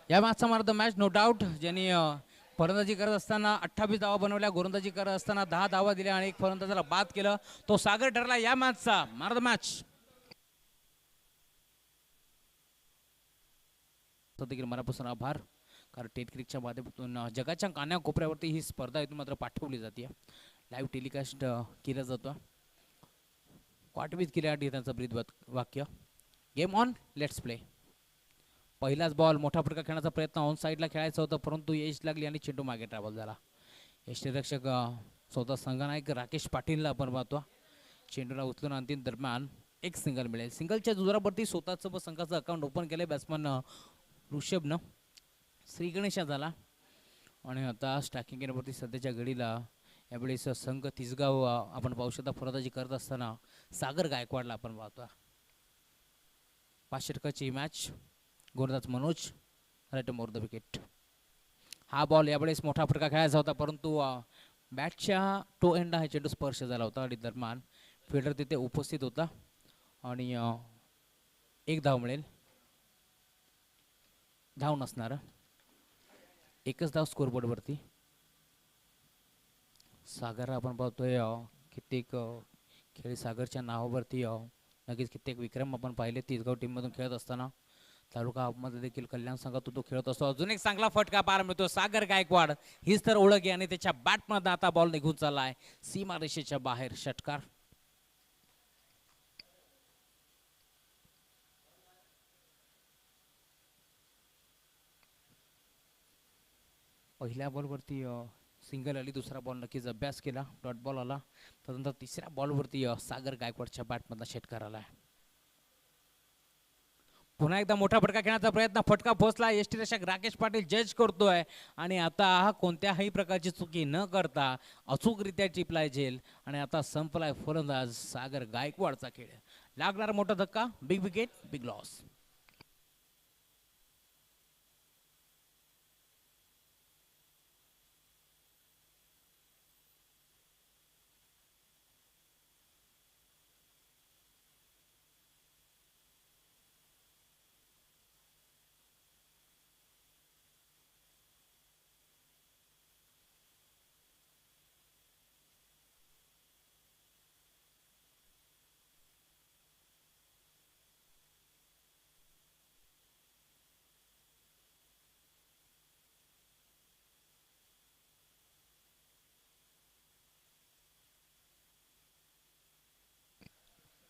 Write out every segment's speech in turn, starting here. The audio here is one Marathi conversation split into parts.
या मॅचचा मार द मॅच नो डाऊट ज्यांनी फलंदाजी करत असताना 28 धावा बनवल्या, गोलंदाजी करत असताना 10 धावा दिल्या आणि एक फलंदाजाला बाद केलं, तो सागर ठरला या मॅचचा मार द मॅच. देखील मनापासून आभार, कारण टेट क्रिकच्या माध्यमातून जगाच्या कानाकोपऱ्यावरती ही स्पर्धा इथून मात्र पाठवली जाते, लाईव्ह टेलिकास्ट केला जातो. क्वाटवीज केल्यासाठी त्यांचं ब्रीद वाक्य गेम ऑन लेट्स प्ले. पहिलाच बॉल मोठा फटका खेळण्याचा प्रयत्न ऑन साईडला खेळायचा होता, परंतु यश लागली आणि चेंडू मागे ट्रॅव्हल झाला. यष्टीरक्षक स्वतः संघनायक राकेश पाटीलला आपण पाहतो. चेंडूला उचलून अंतिम दरम्यान एक सिंगल मिळेल. सिंगलच्या जोरावरती स्वतःचं व संघाचं अकाउंट ओपन केलं बॅट्समन ऋषभनं. श्री गणेशा झाला आणि आता स्टॅकिंग केल्यावरती सध्याच्या घडीला यावेळेस संघ तिसगाव आपण पाहू शकता फलंदाजी करत असताना सागर गायकवाडला आपण पाहतो. 5 षटकाची मॅच. गोलंदाज मनोज राईट मोर द विकेट. हा बॉल यावेळेस मोठा फटका खेळायचा होता, परंतु बॅटच्या टो एंडला हा चेंडू स्पर्श झाला होता आणि दरम्यान फिल्डर तिथे उपस्थित होता आणि एक धाव मिळेल. धाव नसणार, एकच धाव स्कोरबोर्डवरती. सागर आपण पाहतोय कित्येक खेळी सागरच्या नावावरती नक्कीच कित्येक विक्रम आपण पाहिले तिसगाव टीममधून खेळत असताना. तालुका मध्ये देखील कल्याण संघातून तो खेळत असतो. अजून एक चांगला फटका पार मिळतो. सागर गायकवाड हीच तर ओळख आहे आणि त्याच्या बॅटमध्ये आता बॉल निघून चाललाय सीमा रेषेच्या बाहेर. षटकार. पहिल्या बॉलवरती सिंगल आली, दुसरा बॉल नक्कीच अभ्यास केला, डॉट बॉल आला. त्यानंतर तिसऱ्या बॉलवरती सागर गायकवाडच्या बॅटमधला षटकार आला. पुन्हा एकदा मोठा फटका खेळण्याचा प्रयत्न, फटका पोहोचला. यष्टीरक्षक राकेश पाटील जज करतोय आणि आता कोणत्याही प्रकारची चुकी न करता अचूकरित्या टिपलाय झेल आणि आता संपलाय फलंदाज सागर गायकवाडचा खेळ. लागणार मोठा धक्का, big wicket, big loss.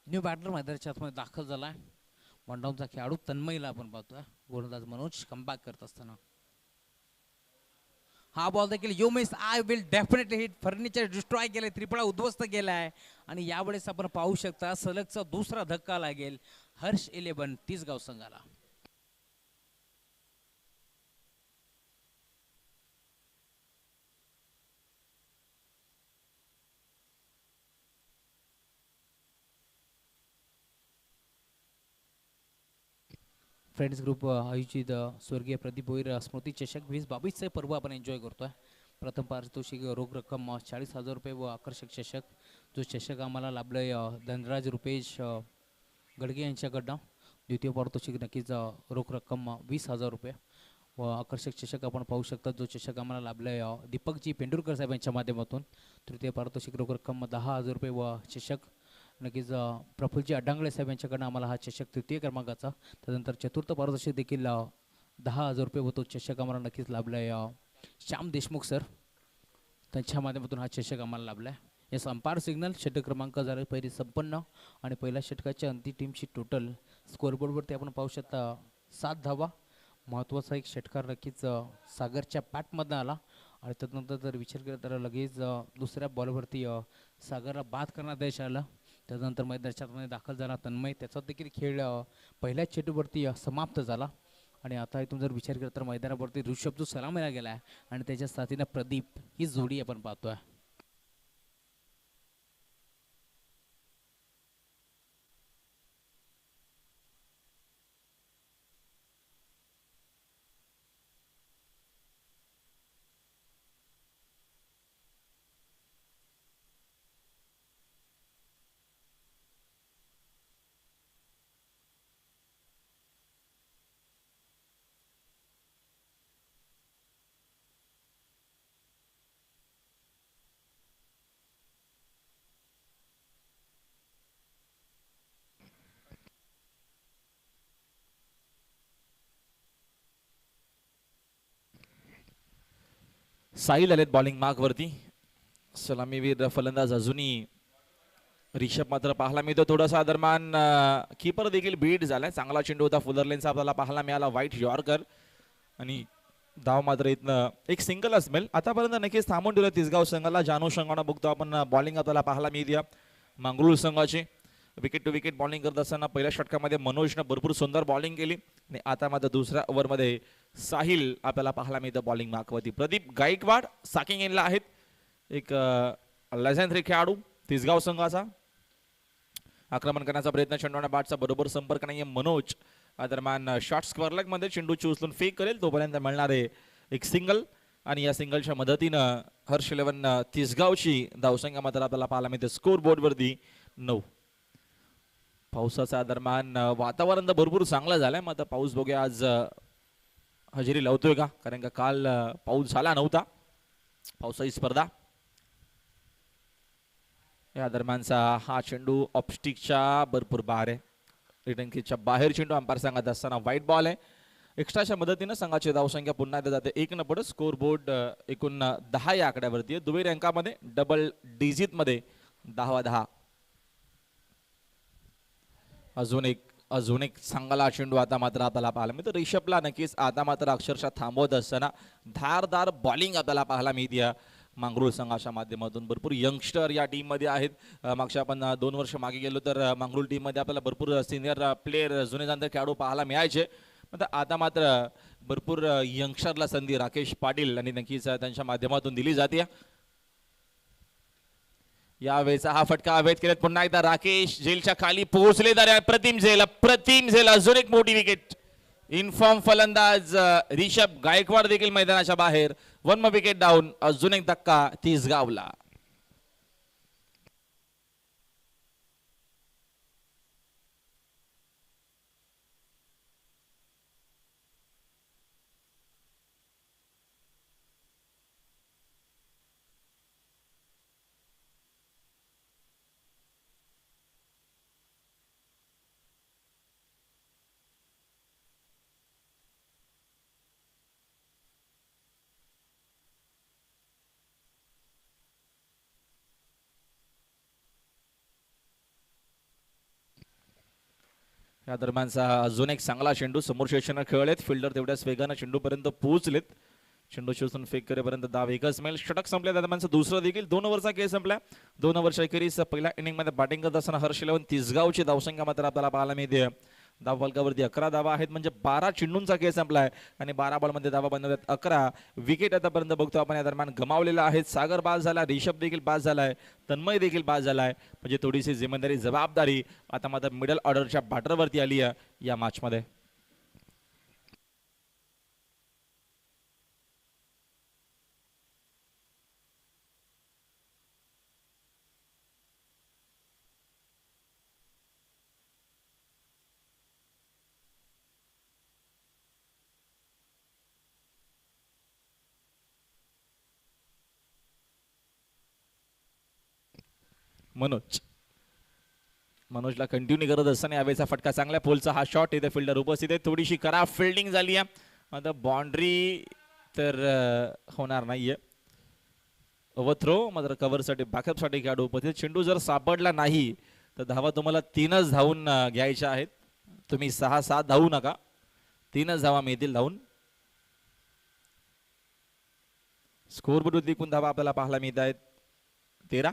New batter मैदानाच्या आतमध्ये दाखल झालाय. वनडाऊनचा खेळाडू तन्मयला आपण पाहतोय. गोलंदाज मनोज कमबॅक करत असताना हा बॉल देखील you miss I will definitely hit. Furniture destroy केलंय, त्रिपळा उद्ध्वस्त केलाय आणि यावेळेस आपण पाहू शकता सलगचा दुसरा धक्का लागेल हर्ष 11 तिसगाव संघाला. फ्रेंड्स ग्रुप आयोजित स्वर्गीय प्रदीप भोईर स्मृती चषक 2022 पर्व आपण एन्जॉय करतोय. प्रथम पारितोषिक रोख रक्कम 40,000 रुपये व आकर्षक चषक. जो चषक आम्हाला लाभलाय धनराज रुपेश गडगे यांच्याकडनं. द्वितीय पारितोषिक नक्कीच रोख रक्कम 20,000 रुपये व आकर्षक चषक आपण पाहू शकता. जो चषक आम्हाला लाभलाय दीपकजी पेंडुरकर साहेब यांच्या माध्यमातून. तृतीय पारितोषिक रोख रक्कम 10,000 रुपये व चषक नक्कीच प्रफुल्लजी अड्डांगळे साहेब यांच्याकडनं आम्हाला हा चषक तृतीय क्रमांकाचा. त्यानंतर चतुर्थ पारितोषिक देखील 10,000 रुपये व तो चषक आम्हाला नक्कीच लाभला आहे श्याम देशमुख सर, त्यांच्या माध्यमातून हा चषक आम्हाला लाभला आहे. या अंपायर सिग्नल षटक क्रमांक झाले पहिली संपन्न आणि पहिल्या षटकाच्या अंतिम टीमची टोटल स्कोअरबोर्डवरती आपण पाहू शकता 7 धावा. महत्त्वाचा एक षटकार नक्कीच सागरच्या बॅटमधनं आला आणि त्यानंतर जर विचार केला तर लगेच दुसऱ्या बॉलवरती सागरला बाद करण्यात यश आलं. त्यानंतर मैदानामध्ये दाखल झाला तन्मय, त्याचा देखील खेळ पहिल्याच चेंडूवरती समाप्त झाला आणि आता इथून जर विचार केला तर मैदानावरती ऋषभ जो सलामीला गेला आहे आणि त्याच्या साथीनं प्रदीप ही जोडी आपण पाहतोय. साहिल आलेत बॉलिंग मार्क वरती. सलामीवीर फलंदाज अजूनही रिषभ मात्र पाहायला मिळतो थोडासा दरम्यान. कीपर देखील बीट झालाय. चांगला चेंडू होता फुलर लेनचा आपल्याला पाहायला मिळाला. वाईट यॉर्कर आणि धाव मात्र इथनं एक सिंगल असमेल. आतापर्यंत नक्कीच थांबून ठेवलं तिसगाव संघाला. जानू संघानं बघतो आपण बॉलिंग आपल्याला पाहायला मिळते मंगरुळ संघाची. विकेट टू विकेट बॉलिंग करत असताना पहिल्या षटकामध्ये मनोजनं भरपूर सुंदर बॉलिंग केली आणि आता मात्र दुसऱ्या ओव्हरमध्ये साहिल आपल्याला पाहायला मिळतं बॉलिंग मार्कवरती. प्रदीप गायकवाड साकिंग इनला आहेत. एक लेजेंडरी खेळाडू तिसगाव संघाचा. आक्रमण करण्याचा प्रयत्न, चेंडूने बॅटचा बरोबर संपर्क नाहीये. मनोज दरम्यान शॉर्ट स्क्वेअर लेग मध्ये चेंडूची उचलून फेक करेल तोपर्यंत मिळणारे एक सिंगल आणि या सिंगलच्या मदतीनं हर्ष 11 तिसगावची धावसंख्या मात्र आपल्याला पाहायला मिळते स्कोर बोर्ड वरती 9. पावसाचा दरम्यान वातावरण तर भरपूर चांगलं झालंय. मग आता पाऊस बघूया आज हजेरी लावतोय का, कारण का काल पाऊस झाला नव्हता. पावसाची स्पर्धा. या दरम्यानचा हा चेंडू ऑपस्टिकच्या भरपूर बाहेर आहे. रिटर्न किटच्या बाहेर चेंडू अंपायर सांगत असताना व्हाईट बॉल आहे. एक्स्ट्राच्या मदतीनं संघाची धावसंख्या पुन्हा एकदा जाते 1 न पडत. स्कोर बोर्ड एकूण 10 या आकड्यावरती आहे. दुबई रँकामध्ये डबल डिजिट मध्ये 10 अजून एक चांगला चेंडू आता मात्र आपल्याला पाहायला मिळतो. रिषभला नक्कीच आता मात्र अक्षरशः थांबवत असताना धारदार बॉलिंग आपल्याला पाहायला मिळते मंगरुळ संघाच्या माध्यमातून. भरपूर यंगस्टर या टीम मध्ये आहेत. मागच्या आपण 2 वर्ष मागे गेलो तर मंगरुळ टीम मध्ये आपल्याला भरपूर सिनियर प्लेयर जुने जाणते खेळाडू पाहायला मिळायचे. आता मात्र भरपूर यंगस्टरला संधी राकेश पाटील आणि नक्कीच त्यांच्या माध्यमातून दिली जाते. यावेळेचा हा फटका अवैध केलेत पुन्हा एकदा राकेश जेलच्या खाली पोहोचले. तर प्रतिम झेल अजून एक मोठी विकेट. इनफॉर्म फलंदाज रिषभ गायकवाड देखील मैदानाच्या बाहेर. 1 विकेट डाऊन. अजून एक धक्का तिसगावला. या दरम्यानचा अजून एक चांगला चेंडू. समोर शेषनं खेळलेत. फिल्डर तेवढ्याच वेगानं चेंडूपर्यंत पोहोचलेत. चेंडू शोषून फेक करेपर्यंत धाव एकच मिळेल. षटक संपल्या दरम्यानचा दुसरा देखील 2 ओव्हरचा खेळ संपला. 2 ओव्हरच्या अखेरीस पहिल्या इनिंगमध्ये बॅटिंग करत असताना हर्ष 11 तिसगावची धावसंख्या मात्र आपल्याला पाहायला मिळते. धाव फलकावरती 11 धावा आहेत, म्हणजे 12 चेंडूंचा खेळ संपलाय आणि 12 बॉलमध्ये धावा बनवतात 11. विकेट आतापर्यंत बघतो आपण या दरम्यान गमावलेला आहेत. सागर बाद झाला, रिषभ देखील बाद झालाय, तन्मय देखील बाद झालाय. म्हणजे थोडीशी जिम्मेदारी जबाबदारी आता मात्र मिडल ऑर्डरच्या बॅटरवरती आली आहे या मॅचमध्ये. मनोजला कंटिन्यू करत असताना यावेळेचा फटका चांगल्या पोलचा हा शॉट इथे फिल्डर उपस्थित आहे. थोडीशी खराब फिल्डिंग झाली आहे. आता बाउंड्री तर होणार नाहीये. ओव्हरथ्रो मात्र कव्हरसाठी बॅकअपसाठी खेळाडू उपस्थित. चेंडू जर सापडला नाही तर धावा तुम्हाला 3च धावून घ्यायच्या आहेत. तुम्ही 6-7 धावू नका, 3च धावा मिळतील धावून. स्कोर बोर्ड देखून धावा आपल्याला पाहायला मिळत आहेत 13.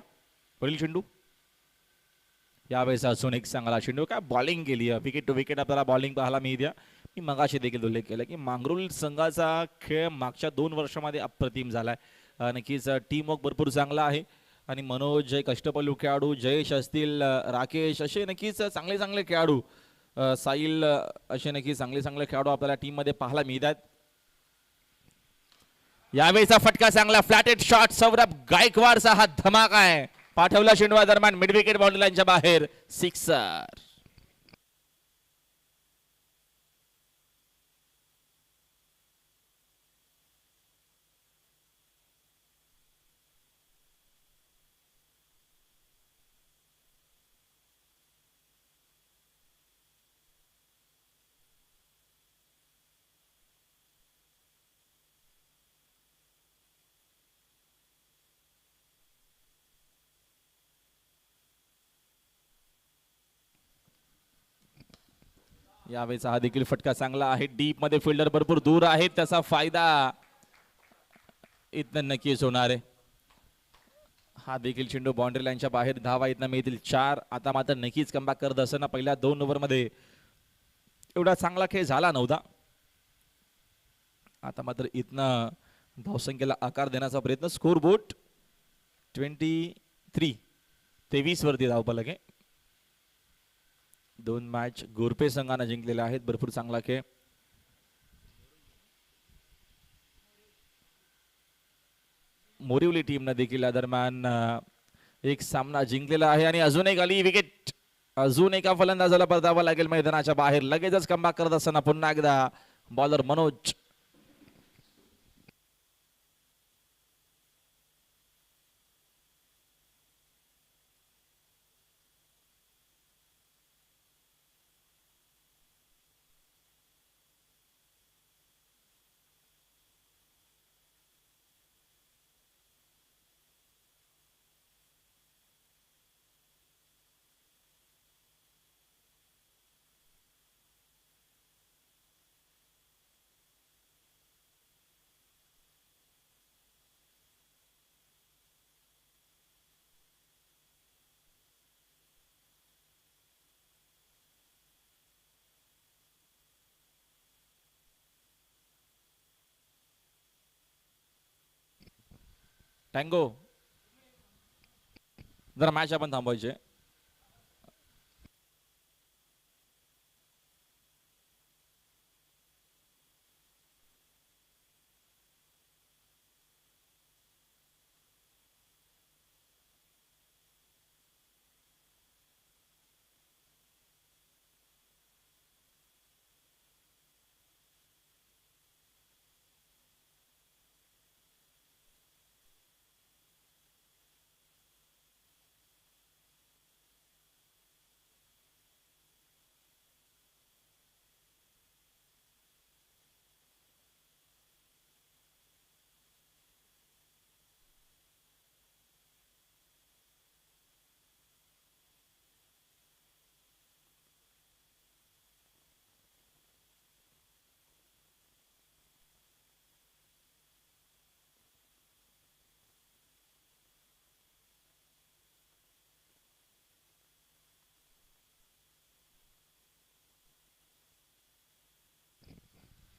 पुढील चेंडू यावेळेस अजून एक चांगला चेंडू. काय बॉलिंग केली आहे. विकेट टू विकेट आपल्याला बॉलिंग पाहायला मिळते. मी मगाशी देखील उल्लेख केला की मंगरुळ संघाचा खेळ मागच्या 2 वर्षामध्ये अप्रतिम झालाय. नक्कीच टीम वर्क भरपूर चांगला आहे आणि मनोज एक अष्टपैलू खेळाडू, जयेश असतील, राकेश असे नक्कीच चांगले चांगले खेळाडू, साहिल असे नक्कीच चांगले चांगले खेळाडू आपल्याला टीम मध्ये पाहायला मिळतात. यावेळेचा फटका चांगला फ्लॅटेड शॉट. सौरभ गायकवाडचा हा धमाका आहे. पाठवला चेंडू दरम्यान मिड विकेट बाउंड्री लाईनच्या बाहेर. सिक्सर. यावेळेचा हा देखील फटका चांगला आहे. डीप मध्ये फिल्डर भरपूर दूर आहेत, त्याचा फायदा इथनं नक्कीच होणार आहे. हा देखील चेंडू बाउंड्री लाईनच्या बाहेर, धावा इथनं मिळतील 4. आता मात्र नक्कीच कमबॅक करत असताना पहिल्या 2 ओव्हरमध्ये एवढा चांगला खेळ झाला नव्हता. आता मात्र इथनं धावसंख्येला आकार देण्याचा प्रयत्न. स्कोर बोर्ड 23 वरती धावफलक आहे. 2 मॅच गोरपे संघाने जिंकलेले आहेत. भरपूर चांगला खेळ. मोरिवली टीमनं देखील या दरम्यान एक सामना जिंकलेला आहे आणि अजून एक आली विकेट. अजून एका फलंदाजाला परतावं लागेल मैदानाच्या बाहेर. लगेचच कमबॅक करत असताना पुन्हा एकदा बॉलर मनोज. टँगो जरा मॅच आपण थांबवायचे.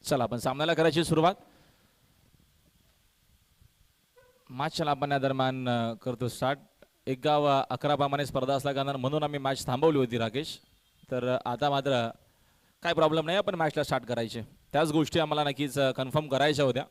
चला आपण सामन्याला करायची सुरुवात. मॅचला आपण या दरम्यान करतो स्टार्ट. 11 प्रमाणे स्पर्धा असल्या कारणानं म्हणून आम्ही मॅच थांबवली होती राकेश. तर आता मात्र काय प्रॉब्लेम नाही, आपण मॅचला स्टार्ट करायचे. त्याच गोष्टी आम्हाला नक्कीच कन्फर्म करायच्या होत्या.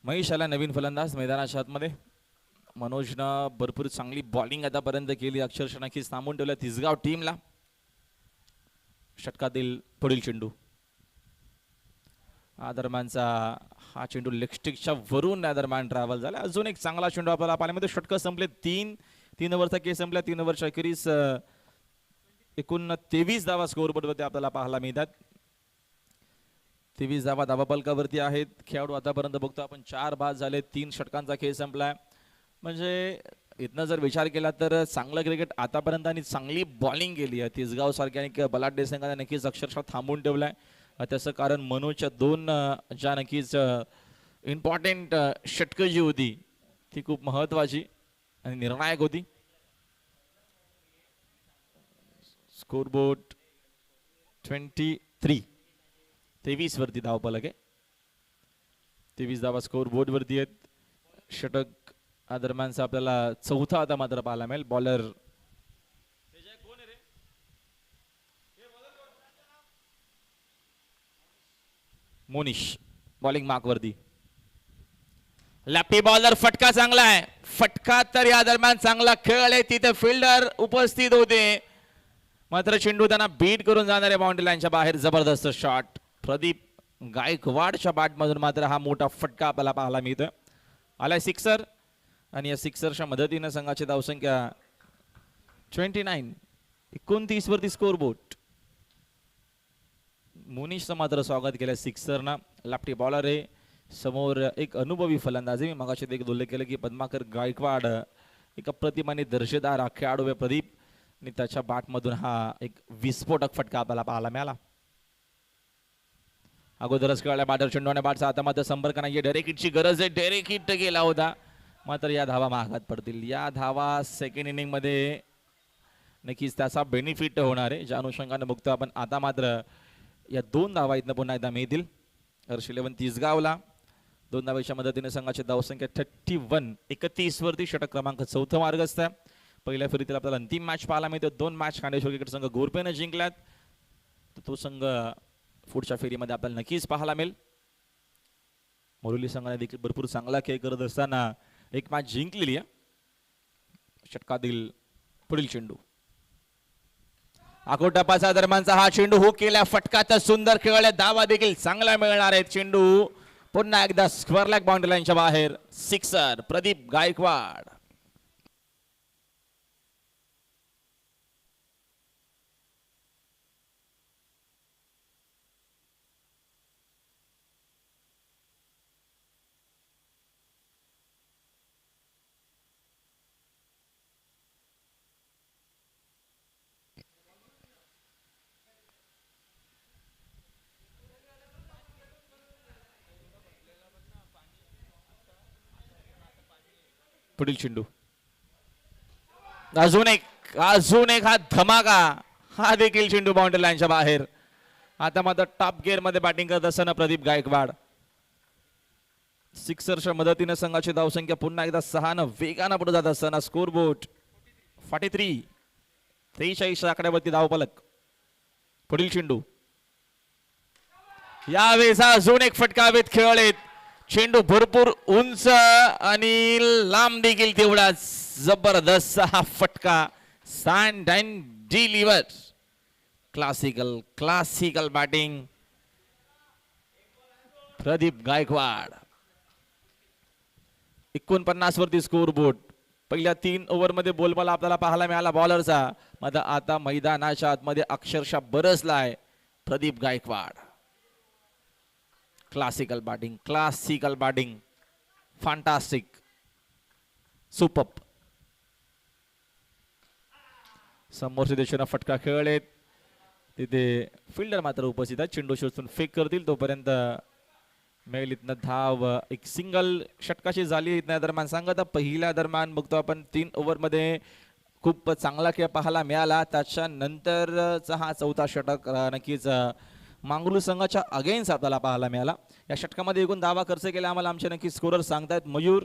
महेश आला नवीन फलंदाज मैदानाच्या आतमध्ये. मनोजनं भरपूर चांगली बॉलिंग आतापर्यंत केली, अक्षरशः नक्कीच थांबून ठेवलं तिसगाव टीमला. षटकातील पुढील चेंडू आदरमानचा हा चेंडू लेगस्टिकच्या वरून आदरमान ट्रॅव्हल झाला. अजून एक चांगला चेंडू आपल्याला पाण्यामध्ये. षटकं संपले, तीन ओव्हरचा केस संपला. 3 ओव्हरच्या अखेरीस एकूण 23 धावा स्कोअरबोर्डवरती आपल्याला पाहायला मिळतात. 23 धावा धावापलकावरती आहेत. खेळाडू आतापर्यंत बघतो आपण 4 बाद झाले, 3 षटकांचा खेळ संपलाय. म्हणजे इथनं जर विचार केला तर चांगलं क्रिकेट आतापर्यंत आणि चांगली बॉलिंग केली आहे तिसगाव सारख्या आणि बलाढ्य संघाने नक्कीच अक्षरशः थांबून ठेवलाय. त्याचं कारण मनोजच्या 2 ज्या नक्कीच इम्पॉर्टंट षटकं जी होती ती खूप महत्वाची आणि निर्णायक होती. स्कोरबोर्ड 23 वरती धावफलक आहे. 23 धावा स्कोरबोर्ड वरती आहेत. षटक दरम्यानचा आपल्याला चौथा आता मात्र पाहायला मिळेल. बॉलर मोनिश बॉलिंग मार्क वरती. लेफ्टी बॉलर फटका चांगला आहे. फटका तर या दरम्यान चांगला खेळ आहे. तिथे फिल्डर उपस्थित होते मात्र चेंडू त्यांना बीट करून जाणारे बाउंड्री लाईनच्या बाहेर. जबरदस्त शॉट प्रदीप गायकवाडच्या बॅट मधून मात्र हा मोठा फटका आपल्याला पाहायला मिळतोय. आलाय सिक्सर आणि या सिक्सरच्या मदतीनं संघाची धावसंख्या 29 वरती स्कोरबोर्ड. मुनीशचं मात्र स्वागत केलं सिक्सरना. लेफ्टी बॉलर आहे समोर एक अनुभवी फलंदाज आहे. मी मगाशी एक उल्लेख केलं की पद्माकर गायकवाड एक अप्रतिम आणि दर्जेदार खेळाडू आहे प्रदीप आणि त्याच्या बॅटमधून हा एक विस्फोटक फटका आपल्याला पाहायला मिळाला. अगोदरच कळल्या बॅटर चेंडू आणि बॅटचा आता मात्र संपर्क नाहीये. डायरेक्ट हिटची गरज आहे. डायरेक्ट हिट गेला होता मात्र या धावा महागात पडतील. या धावा सेकंड इनिंग मध्ये नक्कीच त्याचा बेनिफिट होणार आहे ज्या अनुषंगाने बघतो आपण. आता मात्र या 2 धावा इथनं पुन्हा एकदा मिळतील. हर्ष 11 तिसगावला 2 धावेच्या मदतीने संघाची धावसंख्या 31 वरती. षटक क्रमांक 4 मार्गस्थ आहे. पहिल्या फेरीतील आपल्याला अंतिम मॅच पाहायला मिळतो. 2 मॅच खांडेश्वर क्रिकेट संघ गोरपेनं जिंकल्यात. तर तो संघ पुढच्या फेरीमध्ये आपल्याला नक्कीच पाहायला मिळेल. मोरली संघाने देखील भरपूर चांगला खेळ करत असताना एक मॅच जिंकलेली आहे. षटकातील पुढील चेंडू आकोटपाचा दरम्यानचा हा चेंडू हुक केला. फटका सुंदर खेळला. धावा देखील चांगला मिळणार आहेत. चेंडू पुन्हा एकदा स्क्वेअर लेग बाउंड्री लाईनच्या बाहेर. सिक्सर प्रदीप गायकवाड. पुढील चेंडू अजून एक हा धमाका. हा देखील चेंडू बाउंड्री लाईनच्या बाहेर. आता मात्र टॉप गिअर मध्ये बॅटिंग करत असताना प्रदीप गायकवाड. सिक्सरच्या मदतीने संघाची धावसंख्या पुन्हा एकदा 6 वेगानं पुढे जात असताना स्कोरबोर्ड 43 आकड्यावरती धावफलक. पुढील चेंडू यावेळेस अजून एक फटका हवेत खेळलेत. चेंडू भरपूर उंच आणि लांब देखील तेवढाच. जबरदस्त हा फटका. Stand and deliver. Classical batting Pradeep Gaikwad. 49 वरती स्कोरबोर्ड. पहिल्या 3 ओव्हर मध्ये बोलबाल आपल्याला पाहायला मिळाला बॉलरचा. मात्र आता मैदानाच्या आतमध्ये अक्षरशः बरसलाय Pradeep Gaikwad. Classical batting fantastic super. समोरच्या दिशेनं फटका खेळलेत. तिथे फिल्डर मात्र उपस्थित आहेत. चेंडू शोधून फेक करतील तोपर्यंत मिळेल इथनं धाव. एक सिंगल षटकाची झाली इथल्या दरम्यान. सांगता पहिल्या दरम्यान बघतो आपण 3 ओव्हर मध्ये खूप चांगला खेळ पाहायला मिळाला. त्याच्यानंतरचा हा चौथा षटक नक्कीच मांगरूळ संघाच्या अगेन्स्ट आपल्याला पाहायला मिळाला. या षटकामध्ये एकूण धावा खर्च केला आम्हाला आमचे नक्की स्कोरर सांगतायत. मयूर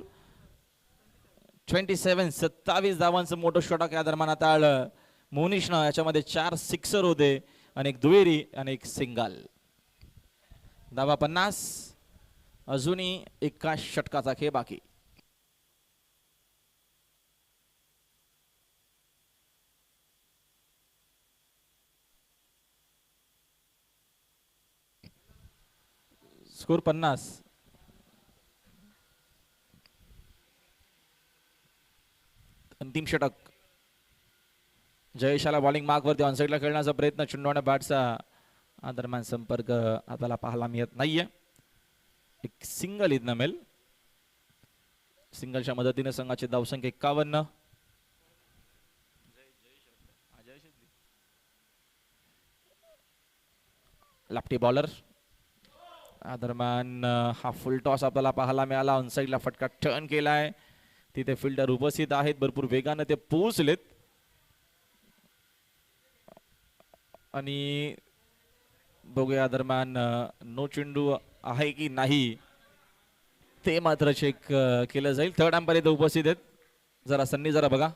27 धावांचं मोठं षटक या दरम्यान आता आलं. मोनिशनं याच्यामध्ये 4 सिक्सर होते आणि एक दुहेरी आणि एक सिंगल. धावा 50. अजूनही एका षटकाचा खेळ बाकी. स्कोर 50. अंतिम षटक. जयेशाला बॉलिंग मार्कवरती ऑनसाईडला खेळण्याचा प्रयत्न, चेंडू आणि बॅटचा दरम्यान संपर्क आपल्याला पाहायला मिळत नाहीये. एक सिंगल इथनं मिळेल. सिंगलच्या मदतीने संघाची धावसंख्या 51. लापटी बॉलर दरम्यान हा फुल टॉस आपल्याला पाहायला मिळाला. ऑनसाईडला फटका टर्न केलाय. तिथे फिल्डर उपस्थित आहेत, भरपूर वेगाने ते पोहोचलेत आणि बघूया दरम्यान नो चेंडू आहे की नाही ते मात्र चेक केलं जाईल. थर्ड अंपायर इथे उपस्थित आहेत. जरा सन्नी जरा बघा.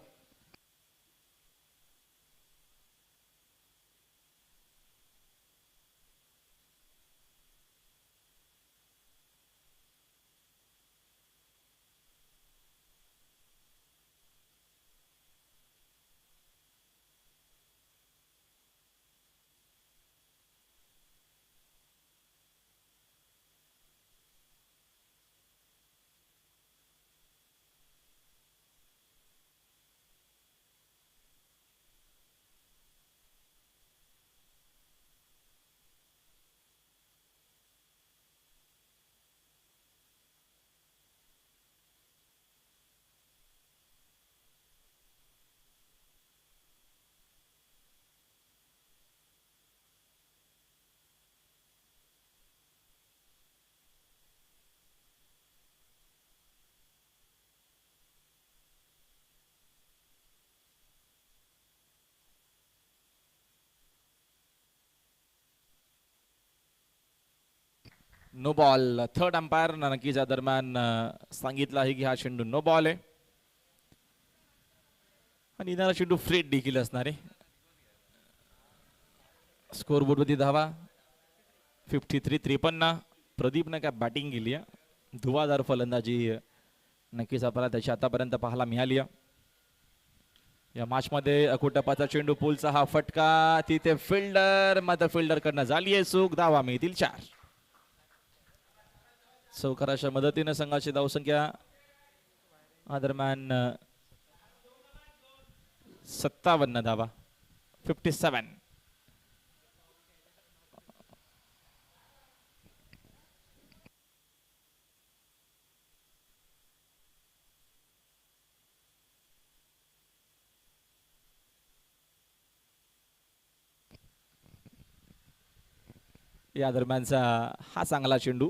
No ball. थर्ड अंपायर नक्कीच या दरम्यान सांगितलं आहे की हा चेंडू नो बॉल आहे आणि येणारा चेंडू फ्रेट देखील असणार आहे. स्कोर बोर्डवरती धावा 53-53. प्रदीपने काय बॅटिंग केली आहे. धुवाधार फलंदाजी नक्कीच आपल्याला त्याची आतापर्यंत पाहायला मिळाली आहे. या मॅच मध्ये अकुटपाचा चेंडू, पुलचा हा फटका, तिथे फिल्डर मात्र फिल्डर कडनं झाली आहे चूक. धावा मिळतील 4. चौकाराच्या मदतीने संघाची धावसंख्या दरम्यान 57 धावा 57. या दरम्यानचा हा चांगला चेंडू.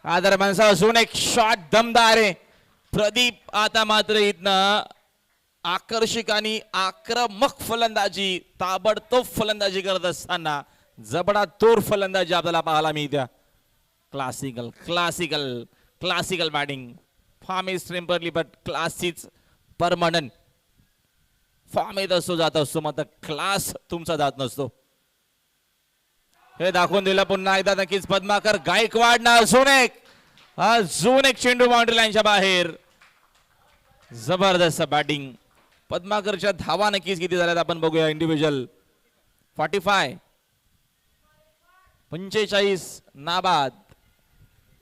दरम्यानचा अजून एक शॉट दमदार आहे. प्रदीप आता मात्र इथनं आकर्षक आणि आक्रमक फलंदाजी, ताबडतोब फलंदाजी करत असताना जबडातोड फलंदाजी आपल्याला पाहायला मिळते. Classical classical classical batting. Form is temporarily but class is permanent. Form येत असतो जात असतो, मात्र क्लास तुमचा जात नसतो. हे दाखवून दिलं पुन्हा एकदा नक्कीच पद्माकर गायकवाड ना. अजून एक चेंडू बाउंड्री लाईनच्या बाहेर. जबरदस्त बॅटिंग. पद्माकरच्या धावा नक्कीच किती झाल्यात आपण बघूया. इंडिव्हिज्युअल 45 नाबाद.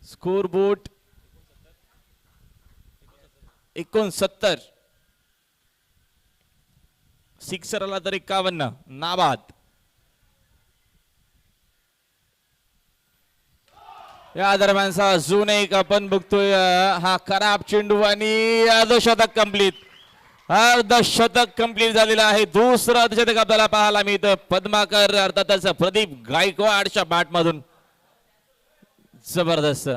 Score board 69. सिक्सर आला तर 51 नाबाद. या दरम्यानचा अजून एक आपण बघतोय हा खराब चेंडू आणि अर्धशतक कंप्लीट. अर्धशतक कंप्लीट झालेलं आहे. दुसरं अर्धशतक आपल्याला पाहायला मिळतं. पद्माकर अर्थातच प्रदीप गायकवाडच्या बॅट मधून. जबरदस्त.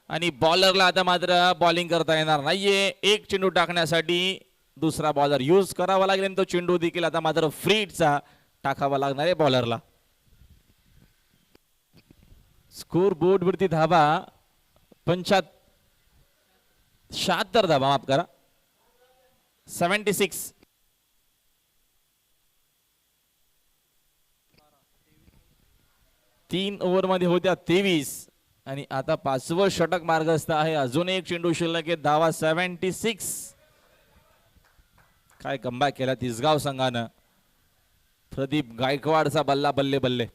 आणि बॉलरला आता मात्र बॉलिंग करता येणार नाहीये. एक चेंडू टाकण्यासाठी दुसरा बॉलर यूज करावा लागेल आणि तो चेंडू देखील आता मात्र फ्रीटचा टाकावा लागणार आहे बॉलरला. स्कोर बोर्ड वरती धावा 76 धावा, माफ करा, 76. तीन ओव्हर मध्ये होत्या 23 आणि आता 5वं षटक मार्गस्थ आहे. अजून एक चेंडू शिल्लक आहे. धावा 76. काय कमबॅक केला तिसगाव संघानं. प्रदीप गायकवाडचा बल्ला बल्ले बल्ले.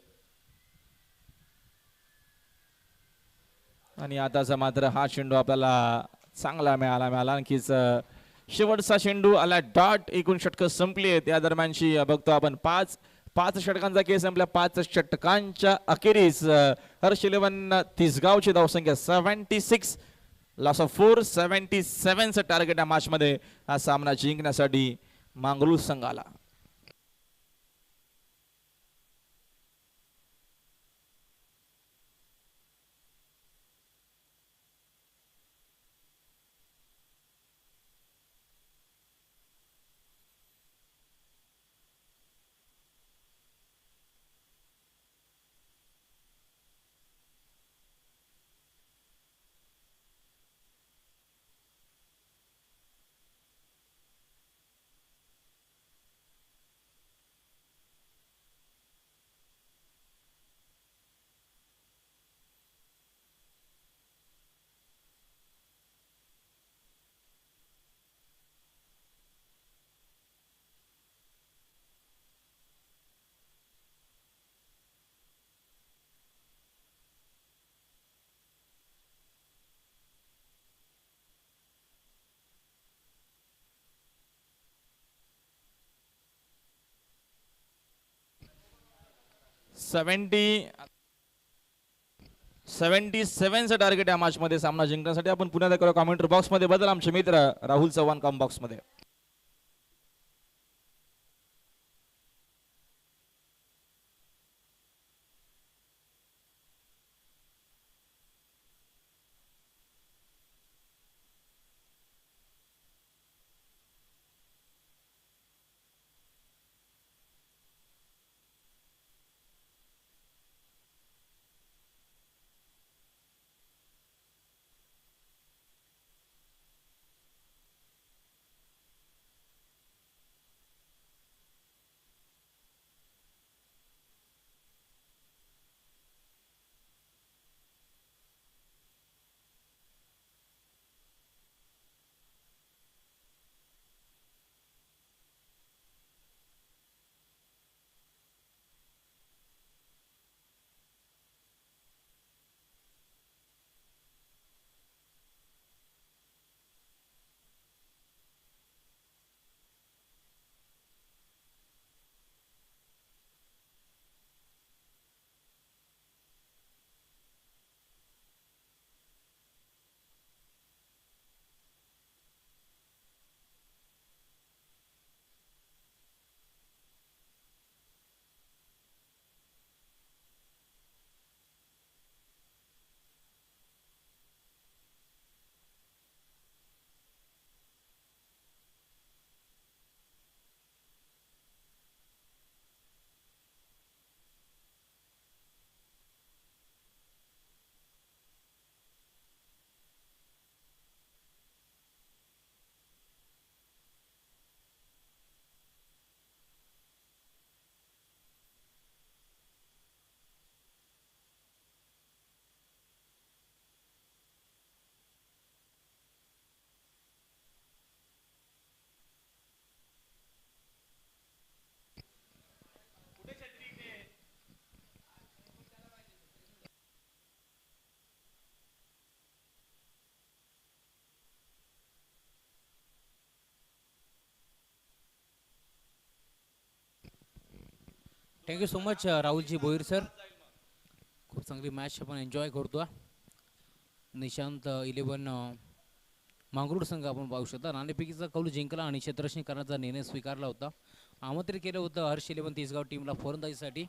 आणि आताचा मात्र हा चेंडू आपल्याला चांगला मिळाला आणखीच शेवटचा चेंडू आला डॉट. एकूण षटकं संपली आहेत. त्या दरम्यानची बघतो आपण पाच षटकांचा खेळ संपला. 5 षटकांच्या अखेरीस हर्ष इलेव्हन तिसगावची धावसंख्या 76, लॉस ऑफ 4, 77चं टार्गेट या मॅच मध्ये. हा सामना जिंकण्यासाठी मांगरूळ संघाला. सेव्हन्टी 77चं टार्गेट या मॅच मध्ये. सामना जिंकण्यासाठी आपण पुन्हा एकदा कॉमेंट्री बॉक्स मध्ये बदल आमचे मित्र राहुल चव्हाण कॉम बॉक्स मध्ये. Thank you so much Rahulji Bhoir sir. खूप चांगली मॅच आपण एन्जॉय करतो. निशांत 11 मांगरूळ संघ आपण पाहू शकता नाणेफेकीचा कौल जिंकला आणि क्षेत्ररक्षण करण्याचा निर्णय स्वीकारला होता. आमंत्रित केलं होतं हर्ष 11 तिसगाव टीमला फलंदाजीसाठी.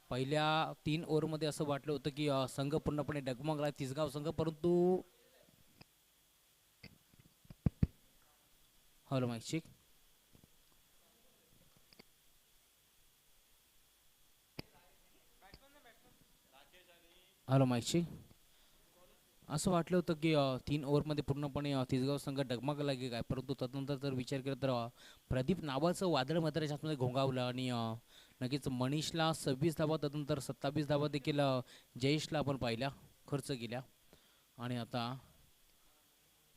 पहिल्या 3 ओव्हरमध्ये असं वाटलं होतं की संघ पूर्णपणे डगमगला तिसगाव संघ, परंतु हॅलो माईक चेक. हॅलो माईकची असं वाटलं होतं की 3 ओव्हरमध्ये पूर्णपणे तिसगाव संघ डगमगला की काय, परंतु तदनंतर जर विचार केला तर प्रदीप नावाचं वादळ मात्र आतमध्ये घोंगावलं आणि नक्कीच मनीषला 26 धावा, तदनंतर 27 धावा देखील जयेशला आपण पाहिल्या खर्च केल्या. आणि आता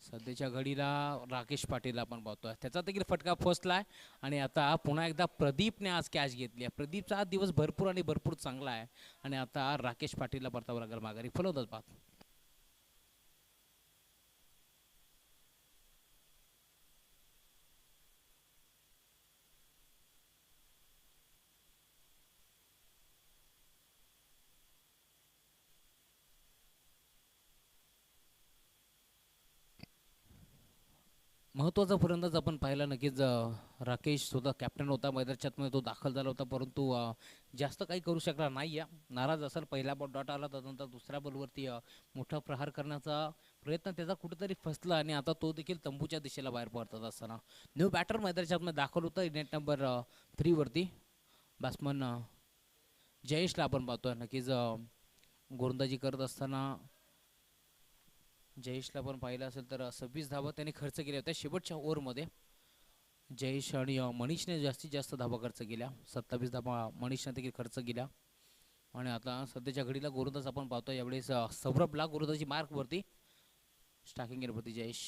सध्याच्या घडीला राकेश पाटील आपण पाहतोय, त्याचा देखील फटका फसलाय. आणि आता पुन्हा एकदा प्रदीपने आज कॅच घेतली आहे. प्रदीपचा आज दिवस भरपूर आणि भरपूर चांगला आहे. आणि आता राकेश पाटीलला परतावं लागेल माघारी, फलवतात पाहत. महत्त्वाचा फलंदाज आपण पाहिला नक्कीच राकेश सुद्धा कॅप्टन होता मैदानाच्या तो दाखल झाला होता, परंतु जास्त काही करू शकला नाही. नाराज असेल, पहिला बॉल डॉट आला, त्यानंतर दुसऱ्या बॉलवरती मोठा प्रहार करण्याचा प्रयत्न त्याचा कुठेतरी फसला आणि आता तो देखील तंबूच्या दिशेला बाहेर पडतात असताना न्यू बॅटर मैदानाच्या दाखल होता नेट नंबर 3 वरती. बॅट्समन जयेशला आपण पाहतोय नक्कीच गोलंदाजी करत असताना. जयेशला पण पाहिलं असेल तर 26 धावा त्याने खर्च केल्या होत्या शेवटच्या ओव्हरमध्ये. जयेश आणि मनीषने जास्तीत जास्त धावा खर्च केल्या, 27 धावा मनीषने देखील खर्च केल्या. आणि आता सध्याच्या घडीला गोलंदाज आपण पाहतो यावेळेस सौरभला गोलंदाजी मार्कवरती, स्टार्टिंग गेटवरती Jayesh.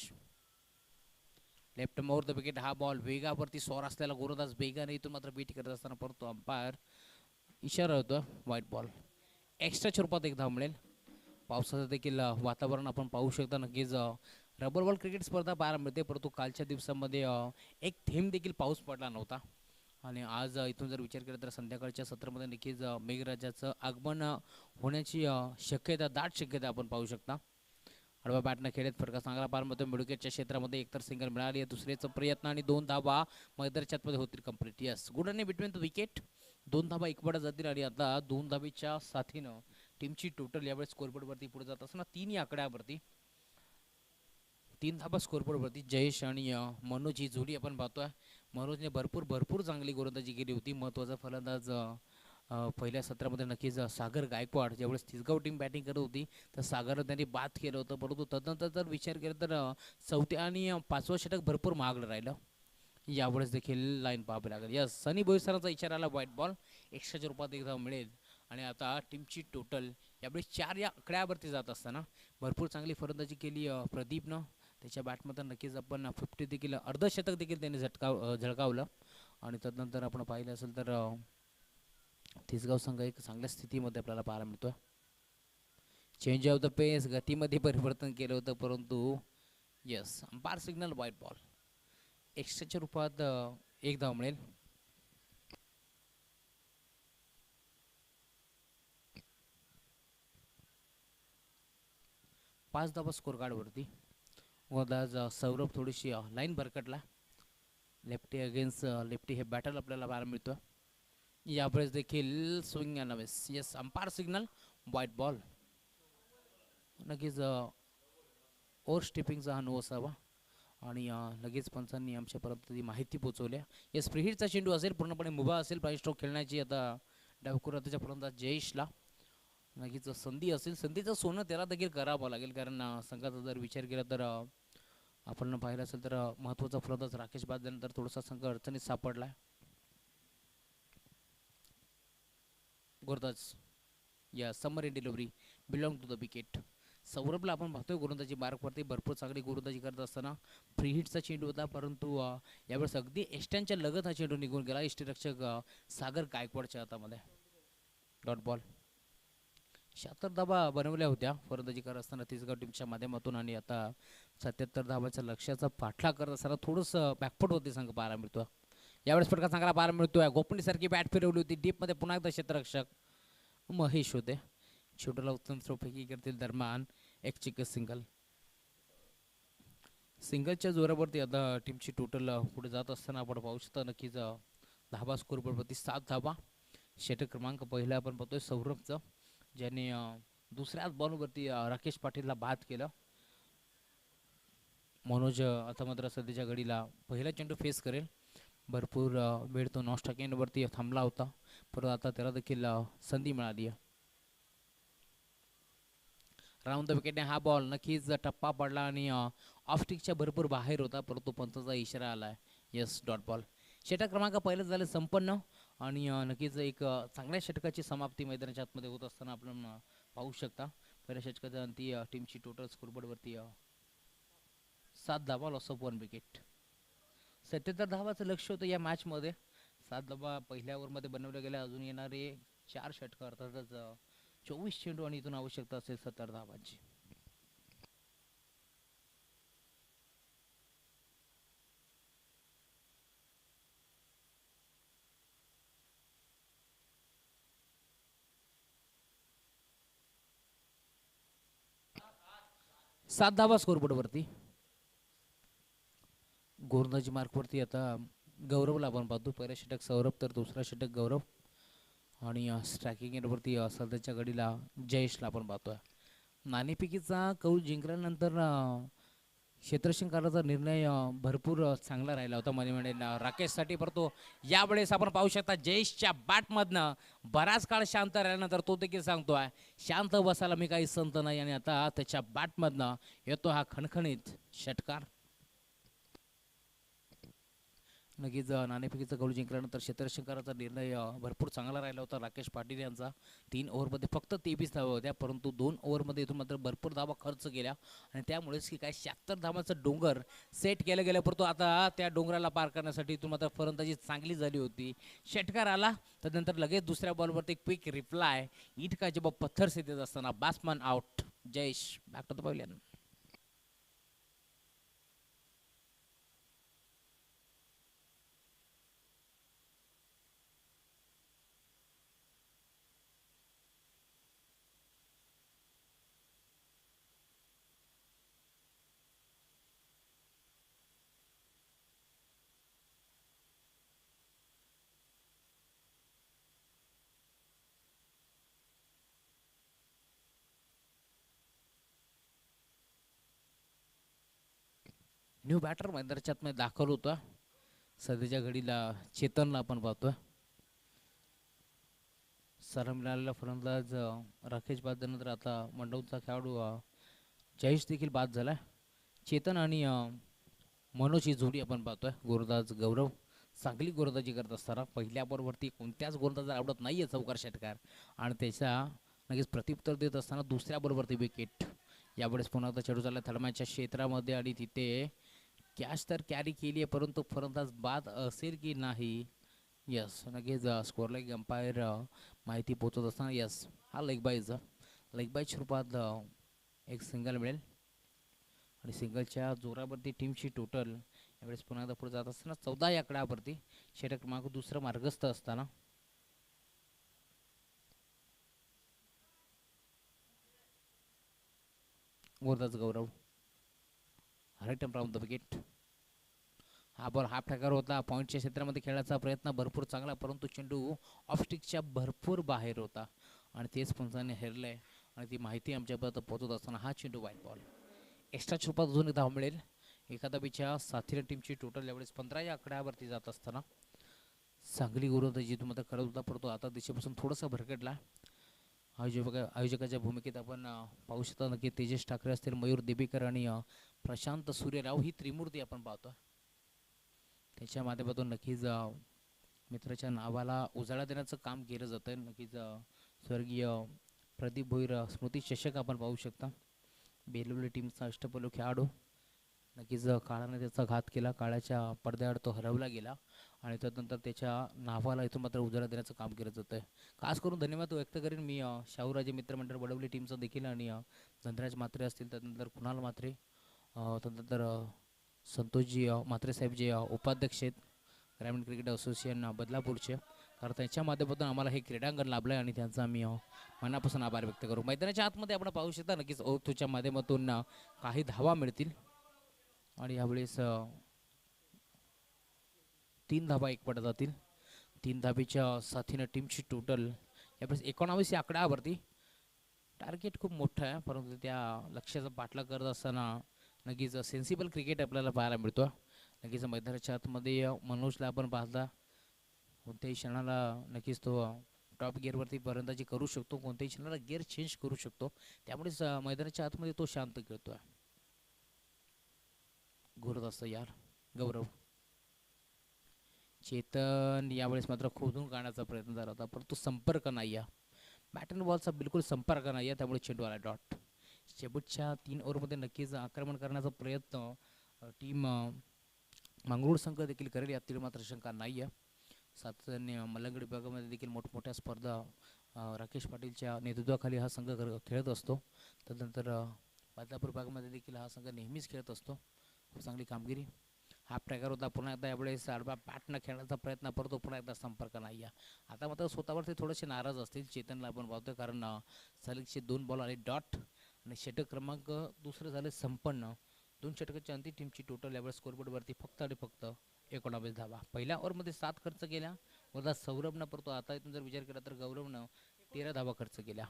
Left over the wicket, हा बॉल वेगावरती सॉर असलेला गोलंदाज वेगाने इथून मात्र बीट करत असताना परंतु अंपायर इशारा होतो व्हाईट बॉल. एक्स्ट्राच्या रूपात एक धाव मिळेल. पावसाचं देखील वातावरण आपण पाहू शकता. नक्कीच रबर बॉल क्रिकेट स्पर्धा पाहायला मिळते, परंतु कालच्या दिवसामध्ये एक थेंब देखील पाऊस पडला नव्हता. आणि आज इथून जर विचार केला तर संध्याकाळच्या सत्रामध्ये नक्कीच मेघराजाचं आगमन होण्याची शक्यता, दाट शक्यता आपण पाहू शकता. आडवा बॅटनं खेळत फटका चांगला पार मिळतो मिडविकेटच्या क्षेत्रामध्ये. एकतर सिंगल मिळाली आहे, दुसऱ्याचा प्रयत्न आणि 2 धावा मैदानाच्या आतमध्ये होतील कंप्लीट. यस, गुड आणि बिटवीन द विकेट 2 धावा एकवटा जातील. आणि आता 2 धावेच्या साथीनं टीमची टोटल यावेळेस स्कोरबोर्डवरती पुढे जात असताना 3 या आकड्यावरती 3 धावा स्कोरबोर्डवरती. जयेश आणि मनोज ही जोडी आपण पाहतोय. मनोजने भरपूर चांगली गोलंदाजी केली होती. महत्त्वाचा फलंदाज पहिल्या सत्रामध्ये नक्कीच सागर गायकवाड, ज्यावेळेस तिसगाव टीम बॅटिंग करत होती तर सागरनं त्यांनी बाद केलं होतं, परंतु तदनंतर जर विचार केला तर चौथ्या आणि 5वं षटक भरपूर महागलं राहिलं. यावेळेस देखील लाईन पाहावी लागेल. यस, सनी बोईसरांचा इशारा आला, व्हाईट बॉल. एक्स्ट्राच्या रूपात एक धाव मिळेल. आणि आता टीमची टोटल यावेळेस 4 या आकड्यावरती जात असताना भरपूर चांगली फलंदाजी केली प्रदीपनं. त्याच्या बॅटमध्ये नक्कीच आपण 50 देखील, अर्धशतक देखील त्याने झळकावलं. आणि तदनंतर आपण पाहिलं असेल तर तिसगाव संघ एक चांगल्या स्थितीमध्ये आपल्याला पाहायला मिळतोय. चेंज ऑफ द पेस, गतीमध्ये परिवर्तन केलं होतं, परंतु yes, umpire signal white ball. एक्स्ट्राच्या रूपात एक धाव मिळेल. पाच धावा स्कोर कार्डवरती. गोलंदाज सौरभ थोडीशी लाईन भरकटला. लेफ्टी अगेन्स्ट लेफ्टी हे बॅटल आपल्याला पाहायला मिळतं. यावेळेस देखील swing and miss. Yes, umpire signal white ball. नक्कीच ओव्हर स्टिपिंगचा हा नो असावा. आणि लगेच पंचांनी आमच्यापर्यंत ती माहिती पोहोचवल्या. यस, फ्री हिटचा चेंडू असेल, पूर्णपणे मुभा असेल प्राईज स्ट्रोक खेळण्याची आता डावकुराच्या फलंदाज जयेशला. नक्कीच संधी असेल, संधीचं सोनं त्याला देखील करावं लागेल, कारण संघाचा जर विचार केला तर आपण पाहिलं असेल तर महत्त्वाचा फलंदाज राकेश बाद झाल्यानंतर थोडासा संघ अडचणीत सापडला आहे. गोलंदाज या summer in delivery belong to the wicket. सौरभला आपण पाहतोय गोलंदाजी मार्कवरती भरपूर चांगली गोलंदाजी करत असताना. फ्री हिटचा चेंडू होता, परंतु यावेळेस अगदी एस्टँडच्या लगत हा चेंडू निघून गेला यष्टीरक्षक सागर गायकवाडच्या हातामध्ये. Dot ball. 76 धावा बनवल्या होत्या फलंदाजी करत असताना तिसगाव टीमच्या माध्यमातून. आणि आता 77 धावाच्या लक्ष्याचा पाठलाग करत असताना थोडंसं बॅकफुट होते संघ पाहायला मिळतो. यावेळेस फटका चांगला पाहायला मिळतोय. गोपनीसारखी बॅट फिरवली होती डीपमध्ये, पुन्हा एकदा क्षेत्ररक्षक महेश होते. शेवटला उत्तम थ्रोपैकी करतील दरम्यान एक चिकस सिंगल. सिंगलच्या जोरावरती आता टीमची टोटल पुढे जात असताना आपण पाहू शकता. नक्कीच धावा स्कोरबोर्डवरती 7 धावा. षटक क्रमांक पहिला आपण पाहतोय सौरभचं, ज्याने दुसऱ्याच बॉलवरती राकेश पाटीलला बाद केलं. मनोज आता मात्र सध्याच्या घडीला पहिला चेंडू फेस करेल. भरपूर वेळ तो नॉन स्ट्रायकिंगवरती थांबला होता, परंतु आता त्याला देखील संधी मिळाली आहे. राऊंड द विकेटने हा बॉल नक्कीच टप्पा पडला आणि ऑफस्टिकच्या भरपूर बाहेर होता, परंतु पंचाचा इशारा आला आहे. Yes, dot ball. षटक क्रमांक पहिलं झालं संपन्न आणि नक्कीच एक चांगल्या षटकाची समाप्ती मैदानाच्या आतमध्ये होत असताना आपण पाहू शकता. पहिल्या षटकाच्या अंती टीमची टोटल स्कोरबोर्डवरती 7 धावा, लॉस ऑफ 1 विकेट. 77 धावाचं लक्ष होतं या मॅचमध्ये. 7 धावा पहिल्या ओव्हरमध्ये बनवल्या गेल्या. अजून येणारे 4 षटकं अर्थातच 24 चेंडू आणि इथून आवश्यकता असेल 70 धावांची. सात धावा स्कोरबोर्डवरती. गोलंदाजी मार्कवरती आता गौरवला आपण पाहतो. पहिला षटक सौरभ तर दुसरा षटक गौरव आणि स्ट्रायकिंग एंडवरती सध्याच्या घडीला जयेशला आपण पाहतोय. नाणेफेकीचा कौल जिंकल्यानंतर क्षेत्ररक्षणकाराचा निर्णय भरपूर चांगला राहिला होता मध्ये मध्ये राकेशसाठी. परंतु यावेळेस आपण पाहू शकता जयेशच्या बॅटमधनं बराच काळ शांत राहिल्यानंतर तो देखील सांगतोय शांत बसायला मी काही संत नाही, आणि आता त्याच्या बॅटमधनं येतो हा खणखणीत षटकार. नक्कीच नाणेफेकीचा कौल जिंकल्यानंतर क्षेत्ररक्षणकाराचा निर्णय भरपूर चांगला राहिला होता राकेश पाटील यांचा. 3 ओव्हरमध्ये फक्त 23 धावा होत्या, परंतु 2 ओव्हरमध्ये इथून मात्र भरपूर धावा खर्च केल्या आणि त्यामुळेच की काय 76 धावांचा डोंगर सेट केलं गेलं. परंतु आता त्या डोंगराला पार करण्यासाठी इथून मात्र फलंदाजी चांगली झाली होती. षटकार आला त्यानंतर लगेच दुसऱ्या बॉलवरती क्विक रिप्लाय. ईट का जबाब पत्थर से देत असताना batsman out. Jayesh back to the pavilion. New batter मैदानाच्या आतमध्ये दाखल होता. सध्याच्या घडीला चेतनला आपण पाहतोय. सलाम मिळालेला फलंदाज राकेश बाद झाल्यानंतर आता मंडौचा खेळाडू जयेश देखील बाद झाला. चेतन आणि मनोज ही जोडी आपण पाहतोय. गोलंदाज गौरव चांगली गोलंदाजी करत असताना पहिल्या बॉलवरती कोणत्याच गोलंदाजाला आवडत नाही आहे चौकार षटकार, आणि त्याच्या लगेच प्रत्युत्तर देत असताना दुसऱ्या बॉलवरती विकेट. यावेळेस पुन्हा एकदा चेंडू झाला थडम्याच्या क्षेत्रामध्ये आणि तिथे कॅच तर कॅरी केली आहे, परंतु फलंदाज बाद असेल की नाही. यस, नक्कीच स्कोअरलाईक अंपायर माहिती पोहोचत असताना यस हा लेग बायच्या रूपात एक सिंगल मिळेल आणि सिंगलच्या जोरावरती टीमची टोटल यावेळेस पुन्हा एकदा पुढे जात असताना 14 या आकड्यावरती. षटक क्रमांक दुसरं मार्गस्थ असताना गोलंदाज Gaurav right and round the wicket. हा बॉल हाफ टॅकर होता. पॉईंटच्या क्षेत्रामध्ये खेळण्याचा प्रयत्न भरपूर चांगला, परंतु चेंडू ऑफस्टिकच्या भरपूर बाहेर होता आणि तेच पंचाने हेरलंय आणि ती माहिती आमच्यापर्यंत पोहोचत असताना हा चेंडू वाईट बॉल. एक्स्ट्राच्या रूपात अजून एक धाव मिळेल. एखादा पिच्या साथीने टीमची टोटल यावेळेस 15 या आकड्यावरती जात असताना चांगली गोलंदाजी तुम्हाला करत होता, परंतु आता दिशेपासून थोडासा भरकटला. आयोजकाच्या भूमिकेत आपण पाहू शकता नक्की तेजस ठाकरे असतील, मयूर देबेकर आणि प्रशांत सूर्यराव ही त्रिमूर्ती आपण पाहतो. त्याच्या माध्यमातून नक्कीच मित्राच्या नावाला उजाळा देण्याचं काम केलं जातं आहे. नक्कीच स्वर्गीय प्रदीप भोईर स्मृती चषक आपण पाहू शकता. बेलवली टीमचा अष्टपैलू खेळाडू. नक्कीच काळाने त्याचा घात केला, काळाच्या पडद्याआड तो हरवला गेला आणि त्यानंतर त्याच्या नावाला इथून मात्र उजाळा देण्याचं काम केलं जातं आहे. खास करून धन्यवाद व्यक्त करेन मी शाहूराजे मित्रमंडळ वडवली टीमचं देखील आणि धनराज म्हात्रे असतील, त्यानंतर कुणाल म्हात्रे, त्यानंतर संतोषजी म्हात्रे साहेब जे उपाध्यक्ष आहेत ग्रामीण क्रिकेट असोसिएशन बदलापूरचे, कारण त्यांच्या माध्यमातून आम्हाला हे क्रीडांगण लाभलं आहे आणि त्यांचा आम्ही मनापासून आभार व्यक्त करू. मैदानाच्या आतमध्ये आपण पाहू शकता नक्कीच ओथूच्या माध्यमातून काही धावा मिळतील आणि यावेळेस 3 धावा एकपट जातील. 3 धाबीच्या साथीनं टीमची टोटल यावेळेस 19 या आकड्यावरती. टार्गेट खूप मोठं आहे, परंतु त्या लक्ष्याचा पाठलाग करत असताना नक्कीच सेन्सिबल क्रिकेट आपल्याला पाहायला मिळतो. नक्कीच मैदानाच्या आतमध्ये मनोजला आपण पाहता कोणत्याही क्षणाला नक्कीच तो टॉप गिअरवरती फलंदाजी करू शकतो, कोणत्याही क्षणाला गिअर चेंज करू शकतो. त्यामुळेच मैदानाच्या आतमध्ये तो शांत खेळतोय. घोरत असतं यार गौरव. चेतन यावेळेस मात्र खोदून काढण्याचा प्रयत्न झाला होता, परंतु संपर्क नाही आहे. बॅट अँड बॉलचा बिलकुल संपर्क नाही आहे, त्यामुळे चेंडू आला डॉट. शेवटच्या 3 ओव्हरमध्ये नक्कीच आक्रमण करण्याचा प्रयत्न टीम मंगळूर संघ देखील करेल, यातील मात्र शंका नाही आहे. सातत्याने मलंगड विभागामध्ये देखील मोठमोठ्या स्पर्धा राकेश पाटीलच्या नेतृत्वाखाली हा संघ खेळत असतो. त्यानंतर बदलापूर विभागामध्ये देखील हा संघ नेहमीच खेळत असतो. खूप चांगली कामगिरी. हा प्रकार होता. पुन्हा एकदा यावेळेस आडवा बॅटनं खेळण्याचा प्रयत्न करतो, पुन्हा एकदा संपर्क नाही आहे. आता मात्र स्वतःवरती थोडेसे नाराज असतील चेतनला आपण पाहतोय, कारण सलगचे 2 बॉल आले डॉट आणि षटक क्रमांक दुसरे झाले संपन्न. 2 षटकाच्या अंती टीमची टोटल यावेळेस स्कोरबोर्डवरती फक्त आणि फक्त 19 धावा. पहिल्या ओव्हरमध्ये 7 खर्च केल्या, वरदा सौरभनं परतो आता इथून जर विचार केला तर गौरवनं 13 धावा खर्च केल्या.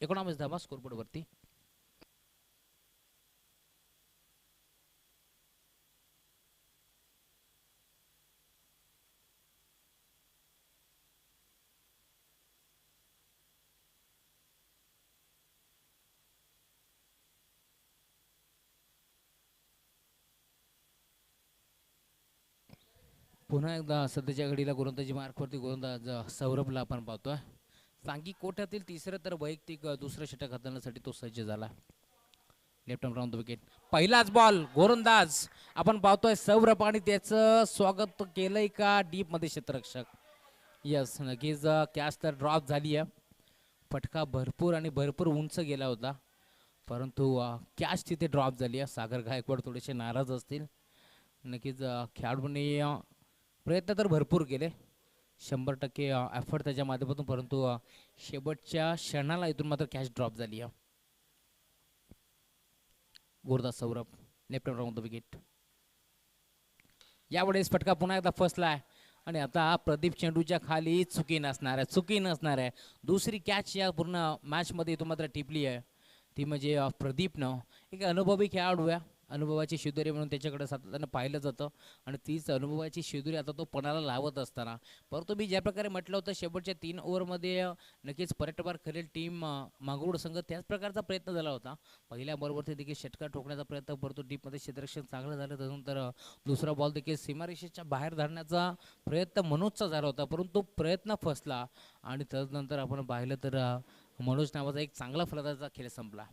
19 धावा स्कोरबोर्डवरती. पुन्हा एकदा सध्याच्या घडीला गोलंदाजी मार्कवरती गोलंदाज सौरभला आपण पाहतोय. सांगी कोट्यातील तिसरं तर वैयक्तिक दुसरं षटक हाताळण्यासाठी तो सज्ज झाला. Left arm round the wicket. पहिलाच बॉल गोलंदाज आपण पाहतोय सौरभ आणि त्याचं स्वागत केलंय का डीपमध्ये क्षेत्ररक्षक. यस, नक्कीच कॅच तर ड्रॉप झाली आहे. फटका भरपूर आणि भरपूर उंच गेला होता, परंतु कॅच तिथे ड्रॉप झाली आहे. सागर गायकवाड थोडेसे नाराज असतील. नक्कीच खेळाडूंनी प्रयत्न तर भरपूर केले, 100% एफर्ट त्याच्या माध्यमातून, परंतु शेवटच्या क्षणाला इथून मात्र कॅच ड्रॉप झाली आहे. गोरदास Saurabh left round the wicket. यावेळेस फटका पुन्हा एकदा फसलाय आणि आता प्रदीप चेंडूच्या खाली चुकी नसणार आहे. दुसरी कॅच या पूर्ण मॅचमध्ये इथून मात्र टिपली आहे, ती म्हणजे प्रदीपनं. एक अनुभवी खेळाडू आहे, अनुभवाची शिदोरी म्हणून त्याच्याकडे सातत्यानं पाहिलं जातं आणि तीच अनुभवाची शिदोरी आता तो पणाला लावत असताना, परंतु मी ज्या प्रकारे म्हटलं होतं शेवटच्या 3 ओव्हरमध्ये नक्कीच परटवार करेल टीम मंगळूर संघ, त्याच प्रकारचा प्रयत्न झाला होता. पहिल्या बॉलवरती देखील षटकार ठोकण्याचा प्रयत्न, परंतु डीपमध्ये क्षेत्ररक्षण चांगलं झालं. त्यानंतर दुसरा बॉल देखील सीमारेषेच्या बाहेर धरण्याचा प्रयत्न मनोजचा झाला होता, परंतु प्रयत्न फसला आणि त्यानंतर आपण पाहिलं तर मनोज नावाचा एक चांगला फलंदाजाचा खेळ संपला.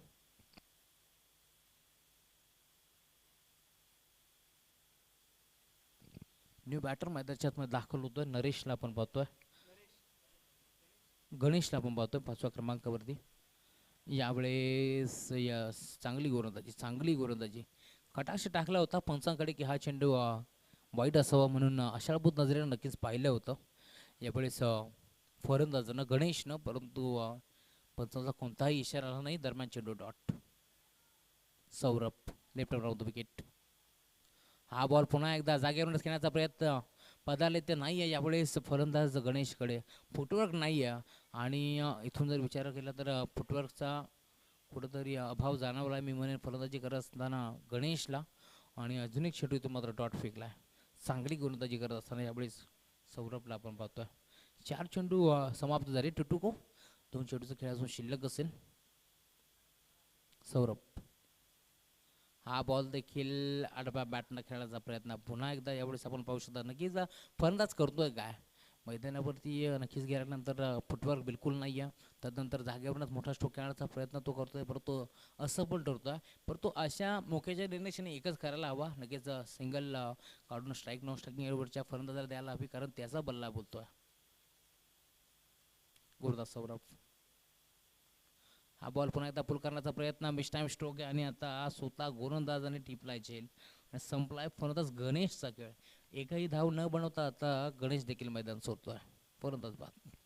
न्यू बॅटर मैदानाच्या आतमध्ये दाखल होतोय. नरेशला आपण पाहतोय, गणेशला आपण पाहतोय 5व्या क्रमांकावरती. यावेळेस चांगली गोलंदाजी कटाक्ष टाकला होता पंचांकडे की हा चेंडू वाईट असावा म्हणून आशाळभूत नजरेनं नक्कीच पाहिलं होतं यावेळेस फलंदाजानं गणेशनं, परंतु पंचांचा कोणताही इशारा आला नाही. दरम्यान चेंडू dot. Saurabh left round the wicket. हा बॉल पुन्हा एकदा जागेवरूनच खेळण्याचा प्रयत्न, पदाले ते नाही आहे यावेळेस फलंदाज गणेशकडे. फुटवर्क नाही आहे आणि इथून जर विचार केला तर फुटवर्कचा कुठंतरी अभाव जाणवला मी म्हणेन फलंदाजी करत असताना गणेशला. आणि अजून एक चेंडू इथून मात्र डॉट फेकला आहे. चांगली गोलंदाजी करत असताना यावेळेस सौरभला आपण पाहतोय. 4 चेंडू समाप्त झाले. टुटुको 2 चेंडूचा खेळ अजून शिल्लक असेल. सौरभ हा बॉल देखील आडव्या बॅटनं खेळण्याचा प्रयत्न पुन्हा एकदा यावेळेस आपण पाहू शकता. नक्कीच फलंदाज करतोय काय मैदानावरती, नक्कीच गेल्यानंतर फुटवर्क बिलकुल नाही आहे. त्यानंतर जागेवरूनच मोठा स्ट्रोक खेळण्याचा प्रयत्न तो करतोय, परंतु असफल ठरतोय. परंतु अशा मोक्याच्या निर्णयाने एकच करायला हवा, नक्कीच सिंगल काढून स्ट्राईक नॉन स्ट्राईकिंगवरच्या फलंदाजाला द्यायला हवी, कारण त्याचा बल्ला बोलतोय. गुरुदास सौरभ हा बॉल पुन्हा एकदा पुल करण्याचा प्रयत्न, मिस टाइम स्ट्रोक आहे आणि आता स्वतः गोलंदाजाने टिपलाय झेल आणि संपलाय फलंदाज गणेशचा खेळ. एकही धाव न बनवता आता गणेश देखील मैदान सोडतोय. फलंदाज बाद.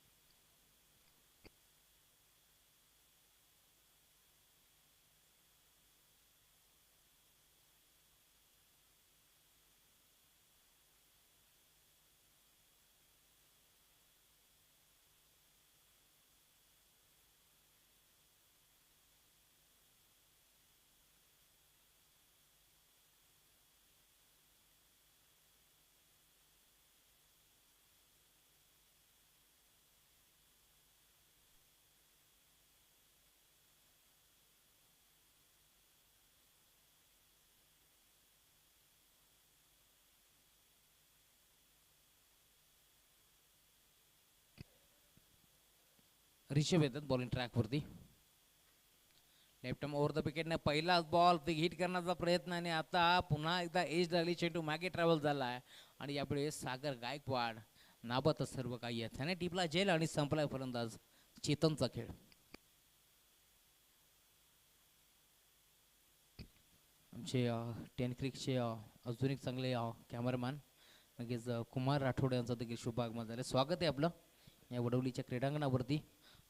रिषभ येतात बॉलिंग ट्रॅकवरती. लेफ्ट आर्म ओव्हर द विकेटने पहिलाच बॉल हिट करण्याचा प्रयत्न आणि आता पुन्हा एकदा एज लागली. चेंडू मागे ट्रॅव्हल झाला आहे आणि यापुढे सागर गायकवाड नाबाद सर्व काही आहे. त्याने टिपला जेल आणि संपलाय फलंदाज चेतनचा खेळ. आमचे टेन क्रिकचे अजून एक चांगले कॅमेरामॅन नक्कीच कुमार राठोड यांचा देखील शुभ आगमन झालं. स्वागत आहे आपलं या वडवलीच्या क्रीडांगणावरती.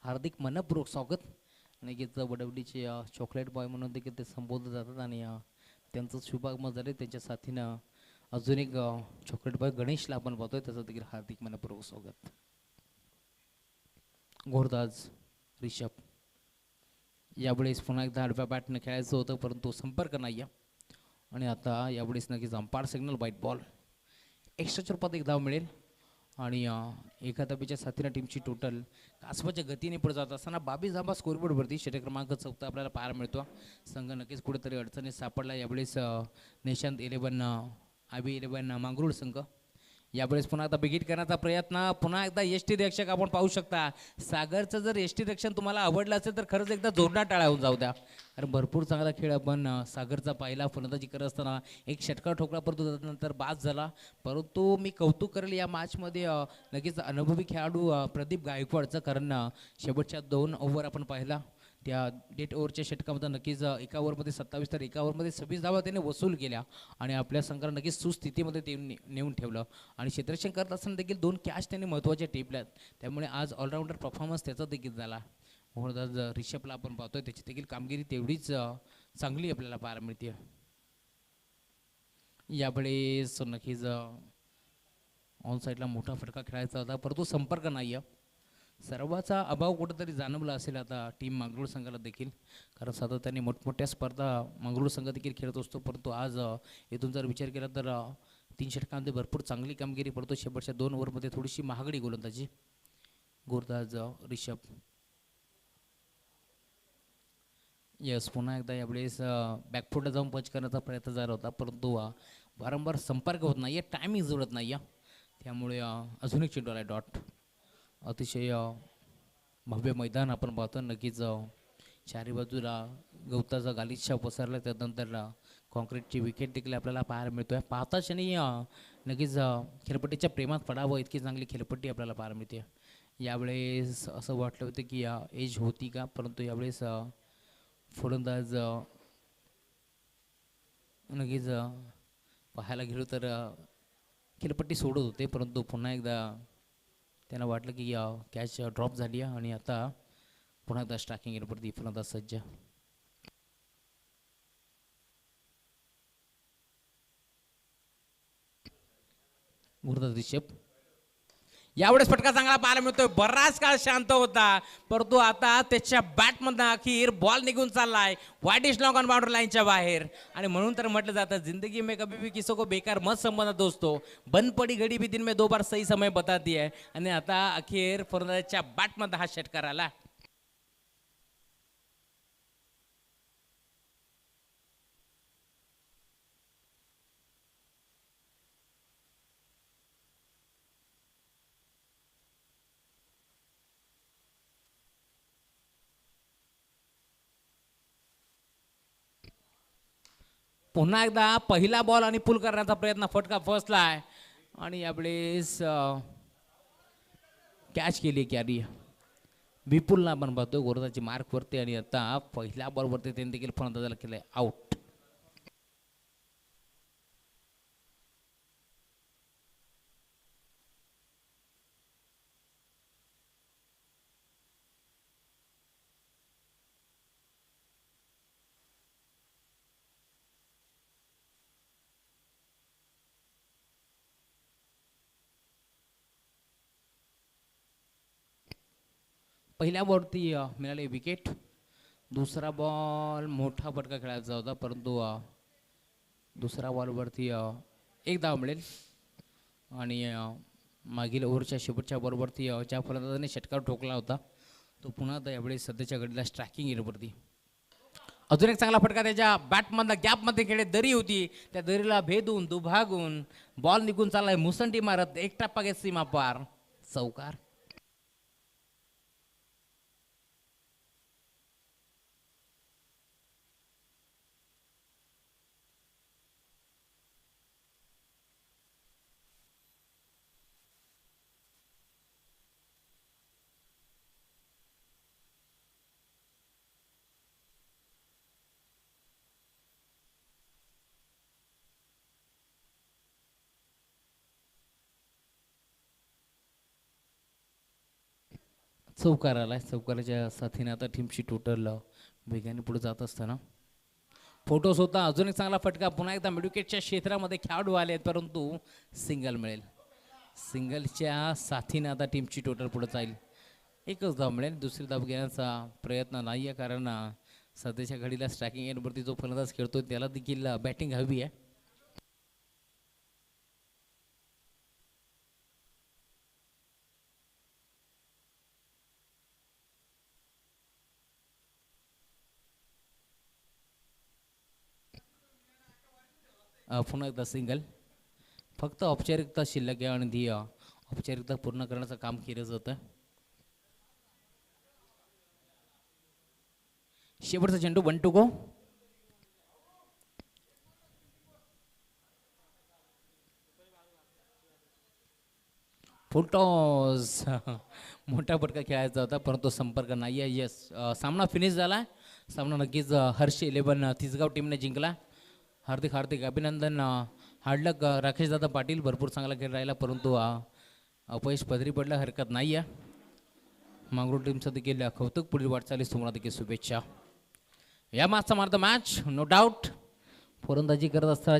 हार्दिक मनपूर्वक स्वागत. नक्कीच वडवलीचे चॉकलेट बॉय म्हणून देखील ते संबोधले जातात आणि त्यांचं शुभ आगमन झाले. त्यांच्या साथीनं अजून एक चॉकलेट बॉय गणेशला आपण पाहतोय, त्याचं देखील हार्दिक मनपूर्वक स्वागत. घोडदाज रिषभ यावेळेस पुन्हा एकदा आडव्या बॅटनं खेळायचं होतं परंतु संपर्क नाही आहे आणि आता यावेळेस नक्कीच अंपायर सिग्नल व्हाईट बॉल. एक्स्ट्राच्या रूपात एक धाव मिळेल आणि एका धाबीच्या साथीनं टीमची टोटल कासवाच्या गतीने पुढे जात असताना 22 धाबा स्कोरबोर्डवरती. षटक क्रमांक 14 आपल्याला पाहायला मिळतो. संघ नक्कीच कुठेतरी अडचणीत सापडला यावेळेस. निशांत 11 IB 11 मांगरूळ संघ यावेळेस पुन्हा एकदा बिगिट करण्याचा प्रयत्न. पुन्हा एकदा यष्टी रक्षक आपण पाहू शकता. सागरचं जर यष्टी रक्षण तुम्हाला आवडलं असेल तर खरंच एकदा जोरदार टाळ्या होऊन जाऊ द्या, कारण भरपूर चांगला खेळ आपण सागरचा पाहिला. फलंदाजी करत असताना एक षटकार ठोकला परंतु त्यानंतर बाद झाला. परंतु मी कौतुक करेल या मॅचमध्ये नक्कीच अनुभवी खेळाडू प्रदीप गायकवाडचं, कारण शेवटच्या 2 ओव्हर आपण पाहिला त्या डेट ओव्हरच्या षटकामध्ये नक्कीच एका ओव्हरमध्ये 27 तर एका ओव्हरमध्ये 26 धावा त्याने वसूल केल्या आणि आपल्या संघाला नक्कीच सुस्थितीमध्ये ते नेऊन ठेवलं आणि क्षेत्ररक्षण करत असताना देखील 2 कॅच त्यांनी महत्त्वाच्या टिपल्यात. त्यामुळे आज ऑलराऊंडर परफॉर्मन्स त्याचा देखील झाला. म्हणून रिषभला आपण पाहतोय त्याची देखील कामगिरी तेवढीच चांगली आपल्याला पाहायला मिळते. यावेळेस नक्कीच ऑन साईडला मोठा फटका खेळायचा होता परंतु संपर्क नाही आहे. सर्वाचा अभाव कुठेतरी जाणवला असेल आता टीम मांगरूळ संघाला देखील, कारण सातत्याने मोठमोठ्या स्पर्धा मांगरूळ संघ देखील खेळत असतो. परंतु आज इथून जर विचार केला तर 3 षटकांमध्ये भरपूर चांगली कामगिरी पडतो. शेवटच्या 2 ओव्हरमध्ये थोडीशी महागडी गोलंदाजी. गोरदाज रिषभ यस पुन्हा एकदा यावेळेस बॅकफुटला जाऊन पंच करण्याचा प्रयत्न झाला होता परंतु वारंवार संपर्क होत नाही आहे, टायमिंग जुळत नाही आहे. त्यामुळे अजून एक चेंडू आला डॉट. अतिशय भव्य मैदान आपण पाहतो. नक्कीच चारी बाजूला गवताचा गालिचा पसरला, त्यानंतर कॉन्क्रीटची विकेट देखील आपल्याला पाहायला मिळतो आहे. पाहता क्षणी नक्कीच खेळपट्टीच्या प्रेमात पडावं इतकी चांगली खेळपट्टी आपल्याला पाहायला मिळते. यावेळेस असं वाटलं होतं की एज होती का, परंतु यावेळेस फलंदाज नक्कीच पाहायला गेलो तर खेळपट्टी सोडत होते परंतु पुन्हा एकदा त्यांना वाटलं की कॅच ड्रॉप झाली आहे आणि आता पुन्हा एकदा स्ट्रायकिंग येण्यावरती फलंदाज सज्ज. गुरुदास रिषभ यावेळेस फटका चांगला पाहायला मिळतोय. बराच काळ शांत होता परंतु आता त्याच्या बॅटमधनं अखेर बॉल निघून चाललाय वाईडिश लॉंग ऑन बाउंड्री लाईनच्या बाहेर. आणि म्हणून तर म्हटलं जातं जिंदगी में कभी भी किसी को बेकार मत समझना दोस्तों, बंद पडी घडी भी दिन में 2 बार सही समय बताती है. आणि आता अखेर फलंदाजाच्या बॅटमधनं हा षटकार आला. पुन्हा एकदा पहिला बॉल आणि पुल करण्याचा प्रयत्न, फटका फसलाय आणि यावेळेस कॅच केली कॅरी विपुलला आपण पाहतोय गोरदाची मार्कवरती आणि आता पहिल्या बॉलवरती त्यांनी देखील फलंदाजाला केलंय आउट. पहिल्या बॉलवरती मिळाले विकेट. दुसरा बॉल मोठा फटका खेळायचा होता परंतु दुसऱ्या बॉलवरती एक धाव मिळेल आणि मागील ओव्हरच्या शेवटच्या बॉलवरती ज्या फलंदाजाने षटकार ठोकला होता तो पुन्हा यावेळेस सध्याच्या घडीला स्ट्रायकिंग येण्यावरती. अजून एक चांगला फटका त्याच्या बॅटमधला गॅपमध्ये खेळत दरी होती त्या दरीला भेदून दुभागून बॉल निघून चाललाय मुसंडी मारत एक टप्पा घेत सीमा पार चौकार. चौकार आलाय. चौकाराच्या साथीने आता टीमची टोटल वेगाने पुढे जात असताना फोटोस होता. अजून एक चांगला फटका. पुन्हा एकदा मिडविकेटच्या क्षेत्रामध्ये खेळाडू आले आहेत, परंतु सिंगल मिळेल. सिंगलच्या साथीने आता टीमची टोटल पुढे जाईल. एकच धाव मिळेल. दुसरी धाव घेण्याचा प्रयत्न नाही आहे, कारण सध्याच्या घडीला स्ट्रायकिंग एंडवरती जो फलंदाज खेळतोय त्याला देखील बॅटिंग हवी आहे. पुन्हा एकदा सिंगल. फक्त औपचारिकता शिल्लक आहे आणि ती औपचारिकता पूर्ण करण्याचं काम केलं जातं. शेवटचा चेंडू 1 to go. फुलटॉस मोठा फटका खेळायचा होता, परंतु संपर्क नाही आहे. यस, सामना फिनिश झाला. सामना नक्कीच हर्ष 11 तिसगाव टीमने जिंकला. हार्दिक हार्दिक अभिनंदन. हार्डलक राकेशदादा पाटील. भरपूर चांगला खेळ राहिला, परंतु अपयश पदरी पडलं, हरकत नाही आहे. मांगरूळ टीमचं देखील कौतुक. पुढील वाटचालीस तुम्हाला देखील शुभेच्छा. या मॅचचा मार्ग मॅच नो डाऊट फलंदाजी करत असताना